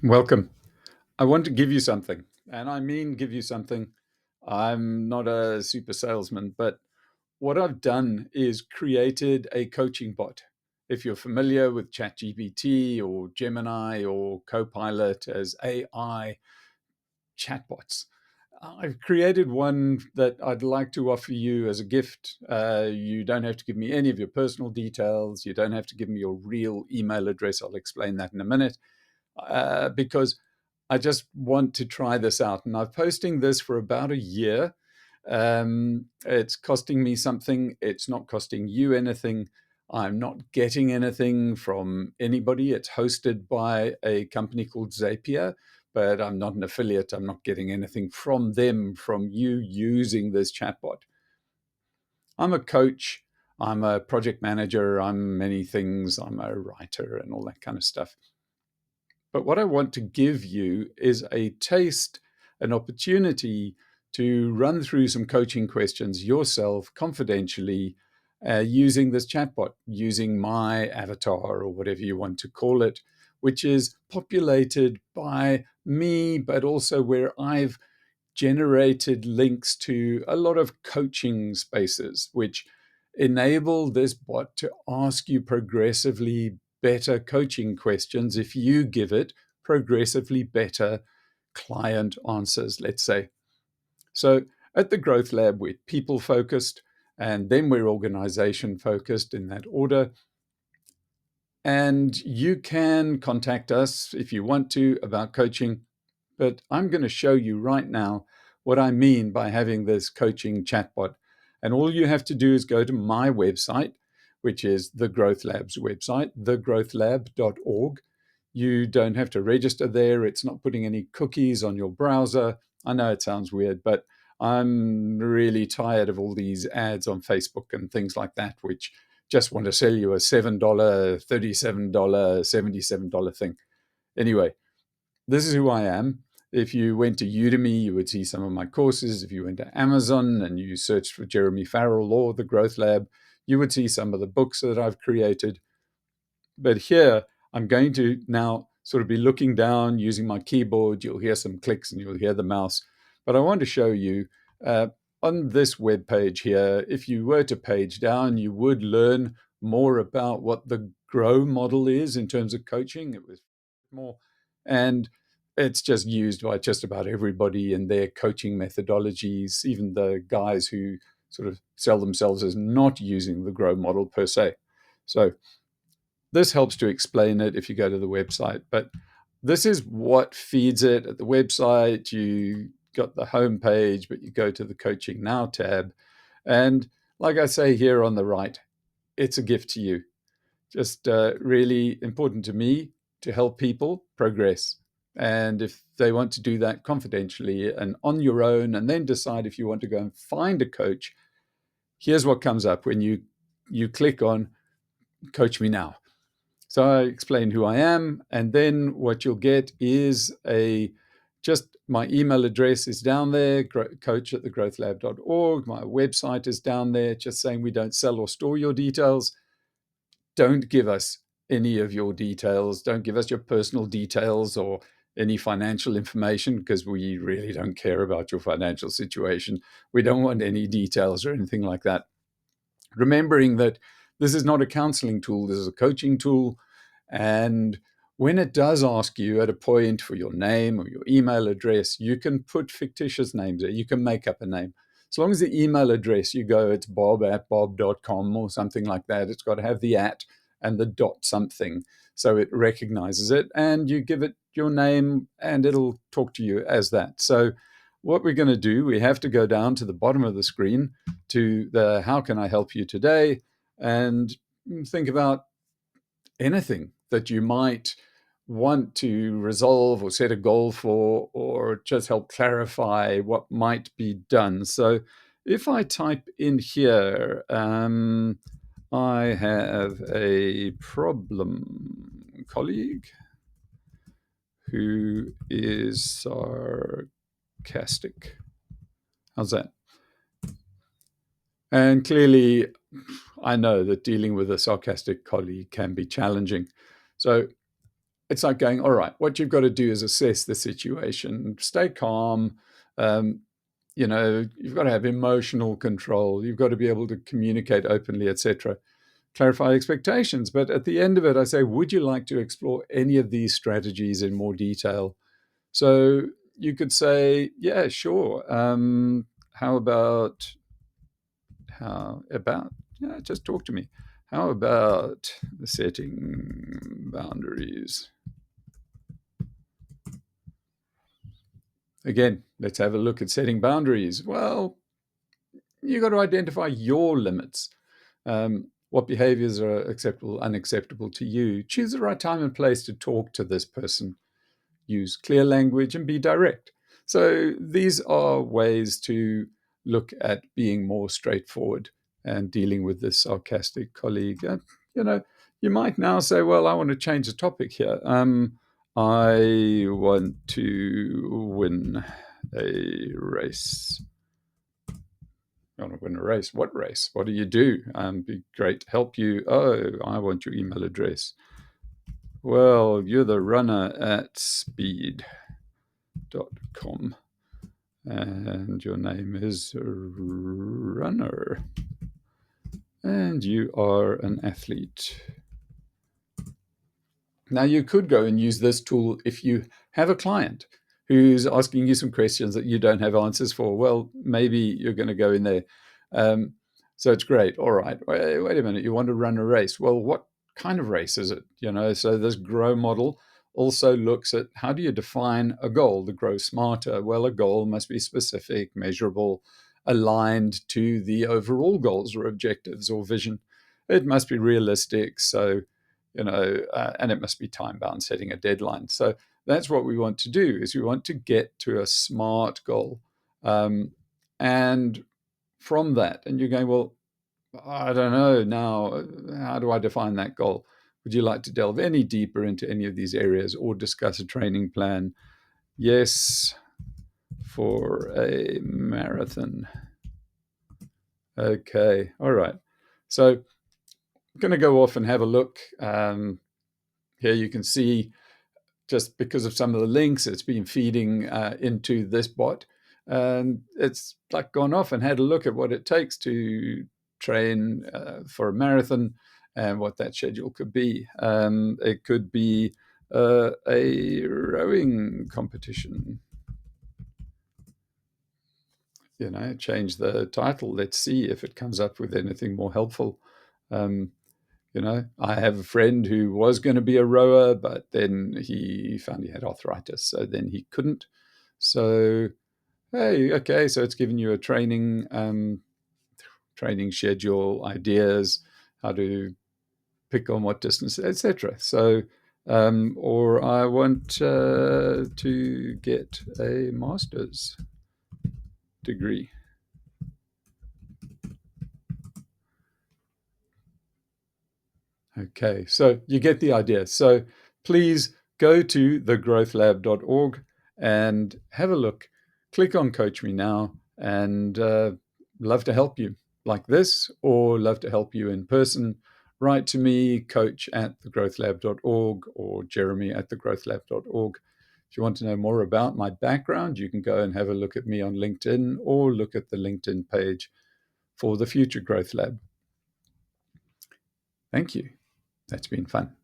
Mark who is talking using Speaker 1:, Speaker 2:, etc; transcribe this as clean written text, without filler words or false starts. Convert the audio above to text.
Speaker 1: Welcome. I want to give you something, and I mean give you something. I'm not a super salesman, but what I've done is created a coaching bot. If you're familiar with ChatGPT or Gemini or Copilot as AI chatbots, I've created one that I'd like to offer you as a gift. You don't have to give me any of your personal details. You don't have to give me your real email address. I'll explain that in a minute. Because I just want to try this out. And I'm posting this for about a year. It's costing me something. It's not costing you anything. I'm not getting anything from anybody. It's hosted by a company called Zapier, but I'm not an affiliate. I'm not getting anything from them, from you using this chatbot. I'm a coach. I'm a project manager. I'm many things. I'm a writer and all that kind of stuff. But what I want to give you is a taste, an opportunity to run through some coaching questions yourself confidentially using this chatbot, using my avatar or whatever you want to call it, which is populated by me, but also where I've generated links to a lot of coaching spaces, which enable this bot to ask you progressively better coaching questions if you give it progressively better client answers, let's say. So at the Growth Lab, we're people focused, and then we're organization focused in that order. And you can contact us if you want to about coaching, but I'm going to show you right now what I mean by having this coaching chatbot. And all you have to do is go to my website, which is the Growth Lab's website, thegrowthlab.org. You don't have to register there. It's not putting any cookies on your browser. I know it sounds weird, but I'm really tired of all these ads on Facebook and things like that, which just want to sell you a $7, $37, $77 thing. Anyway, this is who I am. If you went to Udemy, you would see some of my courses. If you went to Amazon and you searched for Jeremy Farrell or the Growth Lab, you would see some of the books that I've created. But here, I'm going to now sort of be looking down using my keyboard. You'll hear some clicks and you'll hear the mouse. But I want to show you on this web page here, if you were to page down, you would learn more about what the GROW model is in terms of coaching. It was more, and it's just used by just about everybody in their coaching methodologies, even the guys who sort of sell themselves as not using the GROW model per se. So this helps to explain it if you go to the website, but this is what feeds it at the website. You got the home page, but you go to the Coaching Now tab. And like I say here on the right, it's a gift to you. Just really important to me to help people progress. And if they want to do that confidentially and on your own, and then decide if you want to go and find a coach, here's what comes up when you click on Coach Me Now. So I explain who I am, and then what you'll get is just my email address is down there, coach@thegrowthlab.org. My website is down there, just saying we don't sell or store your details. Don't give us any of your details. Don't give us your personal details or any financial information, because we really don't care about your financial situation. We don't want any details or anything like that. Remembering that this is not a counseling tool, this is a coaching tool. And when it does ask you at a point for your name or your email address, you can put fictitious names there. You can make up a name. As long as the email address, you go, it's bob@bob.com or something like that. It's got to have the at and the dot something so it recognizes it. And you give it your name and it'll talk to you as that. So what we're going to do, we have to go down to the bottom of the screen to the how can I help you today, and think about anything that you might want to resolve or set a goal for, or just help clarify what might be done. So if I type in here, I have a problem colleague who is sarcastic. How's that? And clearly, I know that dealing with a sarcastic colleague can be challenging. So it's like going, all right, what you've got to do is assess the situation, stay calm. You've got to have emotional control. You've got to be able to communicate openly, etc. Clarify expectations. But at the end of it, I say, would you like to explore any of these strategies in more detail? So you could say, yeah, sure. How about, just talk to me. How about setting boundaries? Again, let's have a look at setting boundaries. Well, you've got to identify your limits. What behaviors are acceptable, unacceptable to you? Choose the right time and place to talk to this person. Use clear language and be direct. So these are ways to look at being more straightforward and dealing with this sarcastic colleague. You might now say, well, I want to change the topic here. I want to win a race. You want to win a race? What race? What do you do? Be great to help you. Oh, I want your email address. Well, you're the runner at speed.com. And your name is Runner. And you are an athlete. Now, you could go and use this tool if you have a client who's asking you some questions that you don't have answers for. Well, maybe you're going to go in there. So it's great. All right, wait a minute. You want to run a race. Well, what kind of race is it? So this GROW model also looks at how do you define a goal, the Grow Smarter? Well, a goal must be specific, measurable, aligned to the overall goals or objectives or vision. It must be realistic. So and it must be time bound, setting a deadline. So that's what we want to do, is we want to get to a SMART goal. And from that, and you're going, well, I don't know now, how do I define that goal? Would you like to delve any deeper into any of these areas or discuss a training plan? Yes, for a marathon. Okay, all right. So I'm going to go off and have a look. Here you can see, just because of some of the links, it's been feeding into this bot. And it's like gone off and had a look at what it takes to train for a marathon and what that schedule could be. It could be a rowing competition. Change the title. Let's see if it comes up with anything more helpful. I have a friend who was going to be a rower, but then he found he had arthritis, so then he couldn't. So, hey, okay, so it's given you a training schedule, ideas, how to pick on what distance, etc. So, or I want to get a master's degree. Okay, so you get the idea. So please go to thegrowthlab.org and have a look. Click on Coach Me Now, and love to help you like this, or love to help you in person. Write to me, coach@thegrowthlab.org or jeremy@thegrowthlab.org. If you want to know more about my background, you can go and have a look at me on LinkedIn, or look at the LinkedIn page for the Future Growth Lab. Thank you. That's been fun.